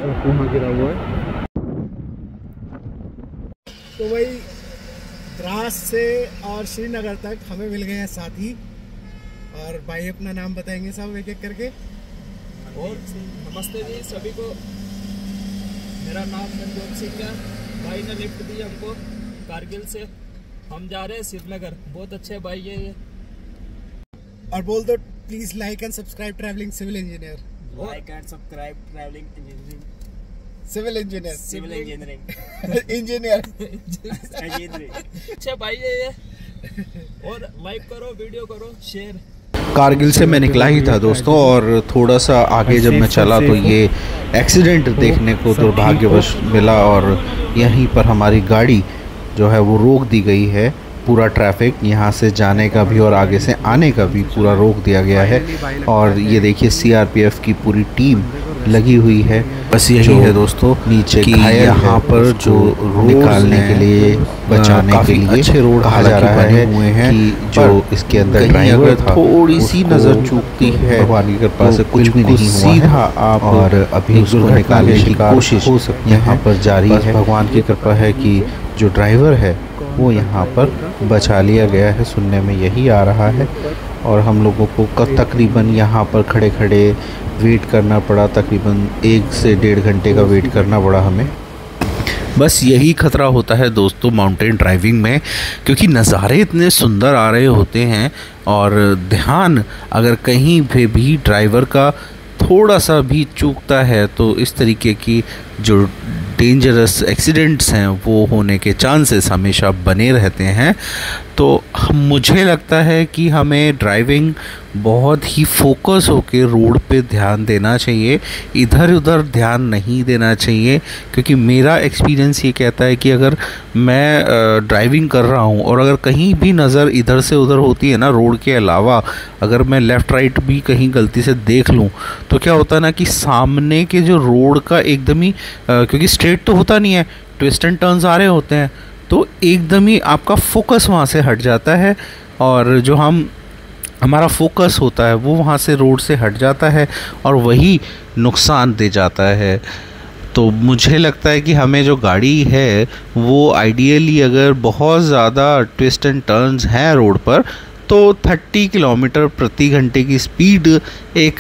वहाँ गिरा हुआ है। तो वही द्रास से और श्रीनगर तक हमें मिल गए हैं साथी, और भाई अपना नाम बताएंगे सब एक एक करके। और नमस्ते जी सभी को, मेरा नाम मनजोत सिंह है। भाई ने लिफ्ट दी हमको कारगिल से, हम जा रहे हैं श्रीनगर। बहुत अच्छे भाई ये। और बोल दो please like and subscribe travelling civil engineer. Like and subscribe travelling engineering, civil engineer, civil engineering engineer अच्छे भाई ये। और लाइक करो, वीडियो करो, शेयर। कारगिल से मैं निकला ही था दोस्तों, और थोड़ा सा आगे जब मैं चला तो ये एक्सीडेंट देखने को दुर्भाग्यवश मिला, और यहीं पर हमारी गाड़ी जो है वो रोक दी गई है। पूरा ट्रैफिक यहाँ से जाने का भी और आगे से आने का भी पूरा रोक दिया गया है। और ये देखिए सीआरपीएफ की पूरी टीम लगी हुई है। बस यही है दोस्तों, नीचे की यहाँ पर जो निकालने के लिए, बचाने के लिए अच्छे रोड कहा जा रहा है हुए हैं कि जो इसके अंदर ड्राइवर था थोड़ी सी नज़र चूकती है, भगवान की कृपा से कुछ भी नहीं हुआ सीधा आप, और अभी उसको निकालने की कोशिश हो सकती है यहाँ पर जारी है। भगवान की कृपा है कि जो ड्राइवर है वो यहाँ पर बचा लिया गया है, सुनने में यही आ रहा है। और हम लोगों को तकरीबन यहाँ पर खड़े खड़े वेट करना पड़ा, तकरीबन 1 से 1.5 घंटे का वेट करना पड़ा हमें। बस यही खतरा होता है दोस्तों माउंटेन ड्राइविंग में, क्योंकि नज़ारे इतने सुंदर आ रहे होते हैं, और ध्यान अगर कहीं पे भी ड्राइवर का थोड़ा सा भी चूकता है तो इस तरीके की जो डेंजरस एक्सीडेंट्स हैं वो होने के चांसेस हमेशा बने रहते हैं। तो मुझे लगता है कि हमें ड्राइविंग बहुत ही फोकस होके रोड पे ध्यान देना चाहिए, इधर उधर ध्यान नहीं देना चाहिए। क्योंकि मेरा एक्सपीरियंस ये कहता है कि अगर मैं ड्राइविंग कर रहा हूँ और अगर कहीं भी नज़र इधर से उधर होती है ना, रोड के अलावा अगर मैं लेफ़्ट राइट भी कहीं गलती से देख लूँ तो क्या होता है ना कि सामने के जो रोड का एकदम ही क्योंकि स्ट्रेट तो होता नहीं है, ट्विस्ट एंड टर्न्स आ रहे होते हैं, तो एकदम ही आपका फोकस वहाँ से हट जाता है, और जो हमारा फोकस होता है वो वहाँ से रोड से हट जाता है और वही नुकसान दे जाता है। तो मुझे लगता है कि हमें जो गाड़ी है वो आइडियली अगर बहुत ज़्यादा ट्विस्ट एंड टर्न्स हैं रोड पर तो 30 किलोमीटर प्रति घंटे की स्पीड एक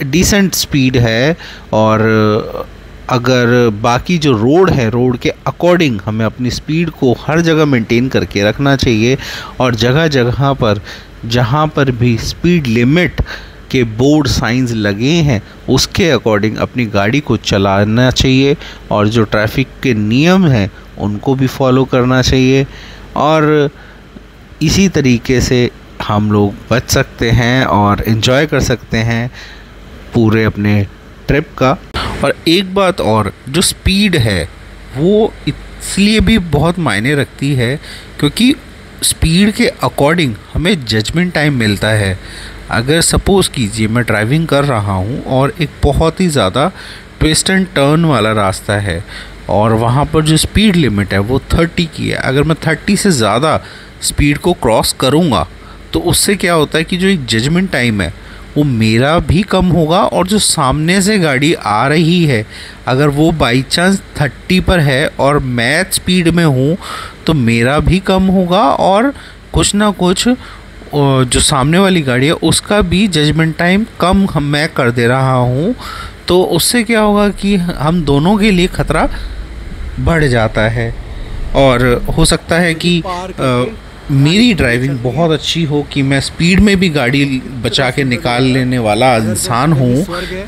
डिसेंट स्पीड है। और अगर बाकी जो रोड है, रोड के अकॉर्डिंग हमें अपनी स्पीड को हर जगह मेंटेन करके रखना चाहिए, और जगह जगह पर जहाँ पर भी स्पीड लिमिट के बोर्ड साइंस लगे हैं उसके अकॉर्डिंग अपनी गाड़ी को चलाना चाहिए, और जो ट्रैफिक के नियम हैं उनको भी फॉलो करना चाहिए। और इसी तरीके से हम लोग बच सकते हैं और एंजॉय कर सकते हैं पूरे अपने ट्रिप का। और एक बात और, जो स्पीड है वो इसलिए भी बहुत मायने रखती है क्योंकि स्पीड के अकॉर्डिंग हमें जजमेंट टाइम मिलता है। अगर सपोज़ कीजिए मैं ड्राइविंग कर रहा हूँ और एक बहुत ही ज़्यादा ट्विस्ट एंड टर्न वाला रास्ता है और वहाँ पर जो स्पीड लिमिट है वो 30 की है, अगर मैं 30 से ज़्यादा स्पीड को क्रॉस करूँगा तो उससे क्या होता है कि जो एक जजमेंट टाइम है वो मेरा भी कम होगा, और जो सामने से गाड़ी आ रही है अगर वो बाई चांस 30 पर है और मैं स्पीड में हूँ तो मेरा भी कम होगा, और कुछ ना कुछ जो सामने वाली गाड़ी है उसका भी जजमेंट टाइम कम मैं कर दे रहा हूँ। तो उससे क्या होगा कि हम दोनों के लिए ख़तरा बढ़ जाता है, और हो सकता है कि मेरी ड्राइविंग बहुत अच्छी हो कि मैं स्पीड में भी गाड़ी बचा के निकाल लेने वाला इंसान हूँ,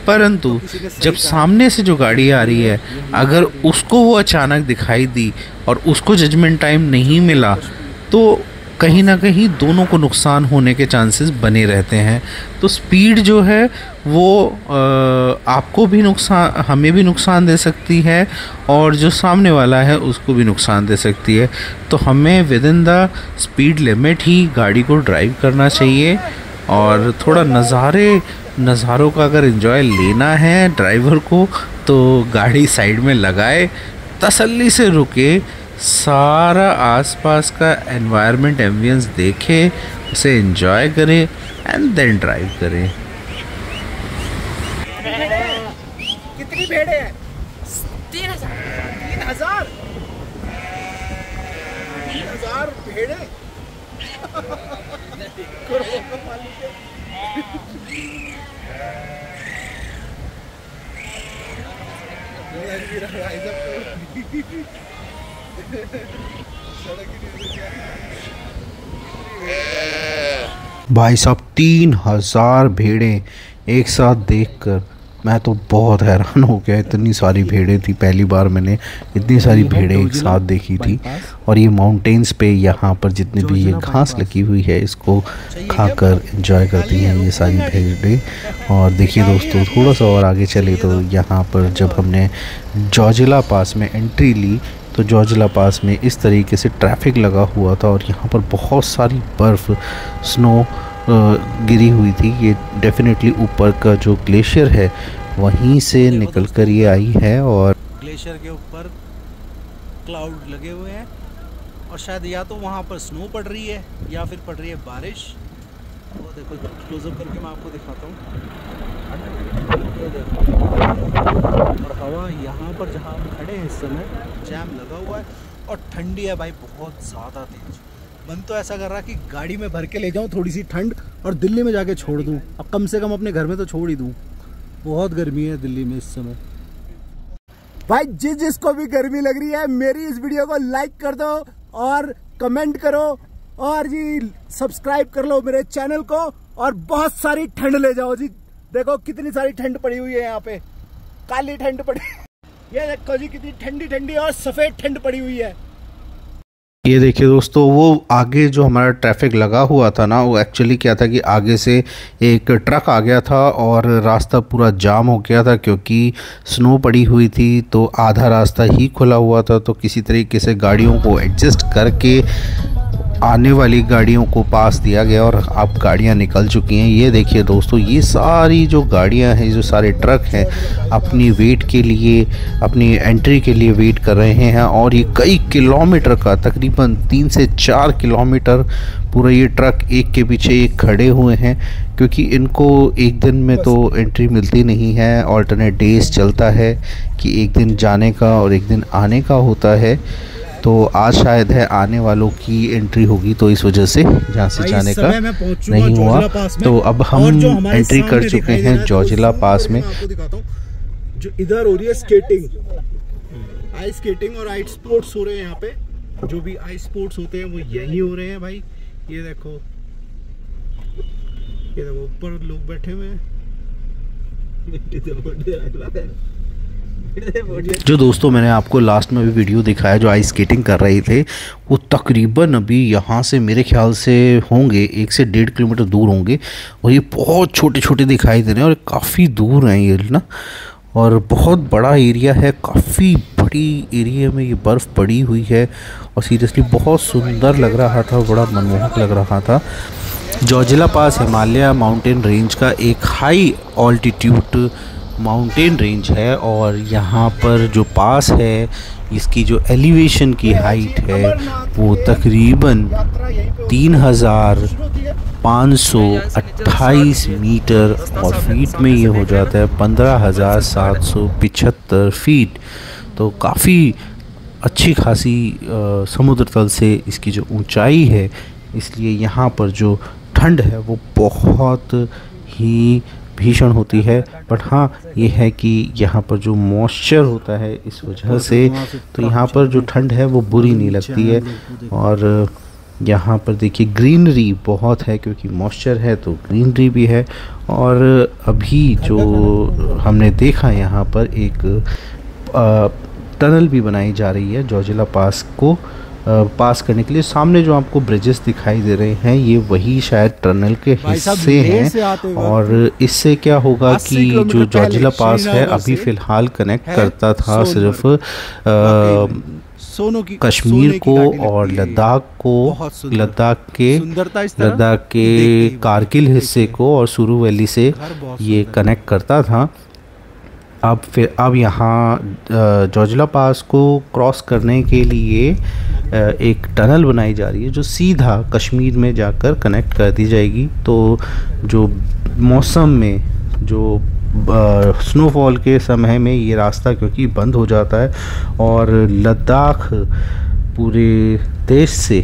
परंतु जब सामने से जो गाड़ी आ रही है अगर उसको वो अचानक दिखाई दी और उसको जजमेंट टाइम नहीं मिला तो कहीं ना कहीं दोनों को नुकसान होने के चांसेस बने रहते हैं। तो स्पीड जो है वो आपको भी नुकसान, हमें भी नुकसान दे सकती है, और जो सामने वाला है उसको भी नुकसान दे सकती है। तो हमें within the speed limit ही गाड़ी को ड्राइव करना चाहिए, और थोड़ा नज़ारों का अगर एंजॉय लेना है ड्राइवर को तो गाड़ी साइड में लगाए, तसल्ली से रुके, सारा आसपास का एनवायरनमेंट एम्बियंस देखे, उसे एंजॉय करें एंड देन ड्राइव करें। कितनी भेड़े हैं? 3000 भेड़े। करोड़ों का मालिक है। भाई साहब 3000 भेड़ें एक साथ देखकर मैं तो बहुत हैरान हो गया। इतनी सारी भेड़ें थी, पहली बार मैंने इतनी सारी भेड़ें एक साथ देखी थी। और ये माउंटेन्स पे यहाँ पर जितने भी ये घास लगी हुई है इसको खाकर एंजॉय करती हैं ये सारी भेड़ें। और देखिए दोस्तों, थोड़ा सा और आगे चले तो यहाँ पर जब हमने जोजिला पास में एंट्री ली तो जोजिला पास में इस तरीके से ट्रैफिक लगा हुआ था और यहाँ पर बहुत सारी बर्फ़, स्नो गिरी हुई थी। ये डेफिनेटली ऊपर का जो ग्लेशियर है वहीं से निकल कर ये आई है। और ग्लेशियर के ऊपर क्लाउड लगे हुए हैं और शायद या तो वहाँ पर स्नो पड़ रही है या फिर पड़ रही है बारिश। वो देखो, क्लोजअप करके मैं आपको दिखाता हूँ। और हवा यहाँ पर जहाँ हम खड़े हैं इस समय जैम लगा हुआ है और ठंडी है भाई, बहुत ज़्यादा तेज। मन तो ऐसा कर रहा कि गाड़ी में भर के ले जाऊँ थोड़ी सी ठंड और दिल्ली में जाके छोड़ दूँ। अब कम से कम अपने घर में तो छोड़ ही दूँ, बहुत गर्मी है दिल्ली में इस समय। भाई जिसको भी गर्मी लग रही है मेरी इस वीडियो को लाइक कर दो और कमेंट करो और जी सब्सक्राइब कर लो मेरे चैनल को और बहुत सारी ठंड ले जाओ जी। देखो कितनी सारी ठंड पड़ी हुई है यहाँ पे, काली ठंड पड़ी। ये देखो जी कितनी ठंडी ठंडी और सफेद ठंड पड़ी हुई है। ये देखिए दोस्तों, वो आगे जो हमारा ट्रैफिक लगा हुआ था ना, वो एक्चुअली क्या था कि आगे से एक ट्रक आ गया था और रास्ता पूरा जाम हो गया था क्योंकि स्नो पड़ी हुई थी। तो आधा रास्ता ही खुला हुआ था, तो किसी तरीके से गाड़ियों को एडजस्ट करके आने वाली गाड़ियों को पास दिया गया और अब गाड़ियां निकल चुकी हैं। ये देखिए दोस्तों, ये सारी जो गाड़ियां हैं, जो सारे ट्रक हैं, अपनी वेट के लिए, अपनी एंट्री के लिए वेट कर रहे हैं। और ये कई किलोमीटर का, तकरीबन 3 से 4 किलोमीटर पूरा ये ट्रक एक के पीछे एक खड़े हुए हैं क्योंकि इनको एक दिन में तो एंट्री मिलती नहीं है। ऑल्टरनेट डेज चलता है कि एक दिन जाने का और एक दिन आने का होता है। तो आज शायद है आने वालों की एंट्री होगी, तो इस वजह से जहाँ से जाने का नहीं हुआ। तो अब हम एंट्री कर चुके हैं जोजिला पास में। आपको दिखाता हूँ जो इधर हो रही है स्केटिंग, आइस स्केटिंग और आइस स्पोर्ट्स हो रहे हैं यहाँ पे। जो भी आइस स्पोर्ट्स होते हैं वो यही हो रहे हैं भाई। ये देखो ऊपर लोग बैठे हुए हैं। जो दोस्तों मैंने आपको लास्ट में भी वीडियो दिखाया जो आइस स्केटिंग कर रहे थे, वो तकरीबन अभी यहाँ से मेरे ख्याल से होंगे 1 से 1.5 किलोमीटर दूर होंगे और ये बहुत छोटे छोटे दिखाई दे रहे हैं और काफ़ी दूर हैं ये ना। और बहुत बड़ा एरिया है, काफ़ी बड़ी एरिया में ये बर्फ़ पड़ी हुई है और सीरियसली बहुत सुंदर लग रहा था, बड़ा मनमोहक लग रहा था। जोजिला पास हिमालय माउंटेन रेंज का एक हाई ऑल्टीट्यूड माउंटेन रेंज है और यहाँ पर जो पास है इसकी जो एलिवेशन की हाइट है वो तकरीबन 3528 मीटर और फीट में ये हो जाता है 15,775 फीट। तो काफ़ी अच्छी खासी समुद्र तल से इसकी जो ऊंचाई है, इसलिए यहाँ पर जो ठंड है वो बहुत ही भीषण होती है। बट हाँ, ये है कि यहाँ पर जो मॉइस्चर होता है इस वजह से तो यहाँ पर जो ठंड है वो बुरी नहीं लगती है। और यहाँ पर देखिए ग्रीनरी बहुत है क्योंकि मॉइस्चर है तो ग्रीनरी भी है। और अभी जो हमने देखा यहाँ पर एक टनल भी बनाई जा रही है जोजिला पास को पास करने के लिए। सामने जो आपको ब्रिजेस दिखाई दे रहे हैं ये वही शायद टनल के हिस्से हैं। और इससे क्या होगा कि जो जोजिला पास है अभी फ़िलहाल कनेक्ट करता था सिर्फ कश्मीर को और लद्दाख को, लद्दाख के कारगिल हिस्से को और सुरू वैली से ये कनेक्ट करता था। अब यहाँ जोजिला पास को क्रॉस करने के लिए एक टनल बनाई जा रही है जो सीधा कश्मीर में जाकर कनेक्ट कर दी जाएगी। तो जो मौसम में जो स्नोफॉल के समय में ये रास्ता क्योंकि बंद हो जाता है और लद्दाख पूरे देश से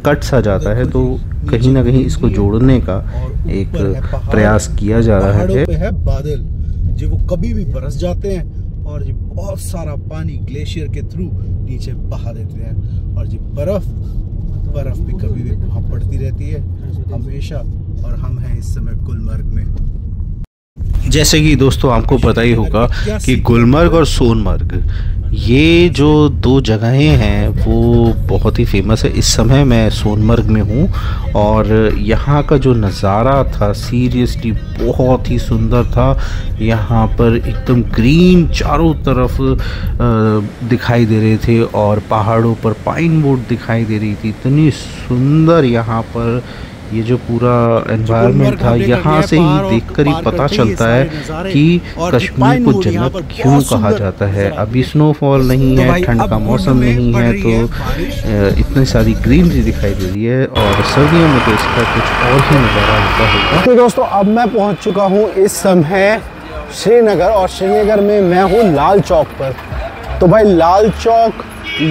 कट सा जाता है, तो कहीं ना कहीं इसको जोड़ने का एक प्रयास किया जा रहा है। पे है बादल जो वो कभी भी बरस जाते हैं और ये बहुत सारा पानी ग्लेशियर के थ्रू नीचे बहा देते हैं, और ये बर्फ भी कभी भी वहाँ पड़ती रहती है हमेशा। और हम हैं इस समय गुलमर्ग में। जैसे कि दोस्तों आपको पता ही होगा कि गुलमर्ग और सोनमर्ग ये जो दो जगहें हैं वो बहुत ही फेमस है। इस समय मैं सोनमर्ग में हूँ और यहाँ का जो नज़ारा था सीरियसली बहुत ही सुंदर था। यहाँ पर एकदम ग्रीन चारों तरफ दिखाई दे रहे थे और पहाड़ों पर पाइन वुड दिखाई दे रही थी। इतनी सुंदर यहाँ पर ये जो पूरा एनवायरनमेंट था, यहाँ से ही देखकर ही पता चलता है कि कश्मीर को जन्नत क्यों कहा जाता है। अभी स्नोफॉल नहीं है, ठंड का मौसम नहीं है, तो इतनी सारी ग्रीनरी दिखाई दे रही है और सर्दियों में तो इसका कुछ और ही नज़ारा होता होगा। तो दोस्तों अब मैं पहुँच चुका हूँ इस समय श्रीनगर, और श्रीनगर में मैं हूँ लाल चौक पर। तो भाई लाल चौक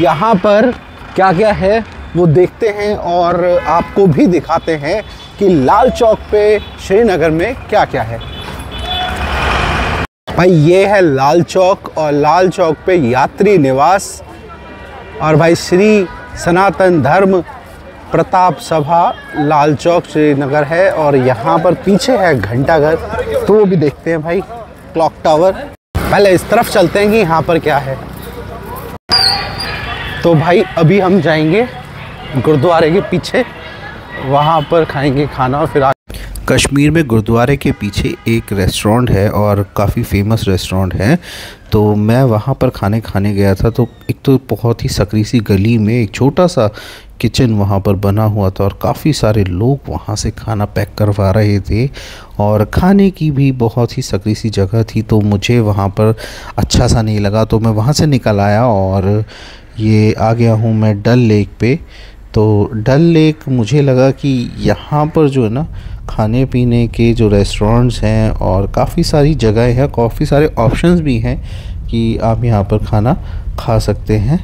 यहाँ पर क्या क्या है वो देखते हैं और आपको भी दिखाते हैं कि लाल चौक पे श्रीनगर में क्या क्या है। भाई ये है लाल चौक और लाल चौक पे यात्री निवास और भाई श्री सनातन धर्म प्रताप सभा लाल चौक श्रीनगर है। और यहाँ पर पीछे है घंटाघर, तो वो भी देखते हैं भाई, क्लॉक टावर। पहले इस तरफ चलते हैं कि यहाँ पर क्या है। तो भाई अभी हम जाएंगे गुरुद्वारे के पीछे, वहाँ पर खाएंगे खाना और फिर कश्मीर में गुरुद्वारे के पीछे एक रेस्टोरेंट है और काफ़ी फेमस रेस्टोरेंट है। तो मैं वहाँ पर खाने गया था। तो एक तो बहुत ही सकरी सी गली में एक छोटा सा किचन वहाँ पर बना हुआ था और काफ़ी सारे लोग वहाँ से खाना पैक करवा रहे थे और खाने की भी बहुत ही सकरी सी जगह थी। तो मुझे वहाँ पर अच्छा सा नहीं लगा, तो मैं वहाँ से निकल आया और ये आ गया हूँ मैं डल लेक पे। तो डल लेक मुझे लगा कि यहाँ पर जो है ना खाने पीने के जो रेस्टोरेंट्स हैं और काफ़ी सारी जगह हैं, काफ़ी सारे ऑप्शंस भी हैं कि आप यहाँ पर खाना खा सकते हैं।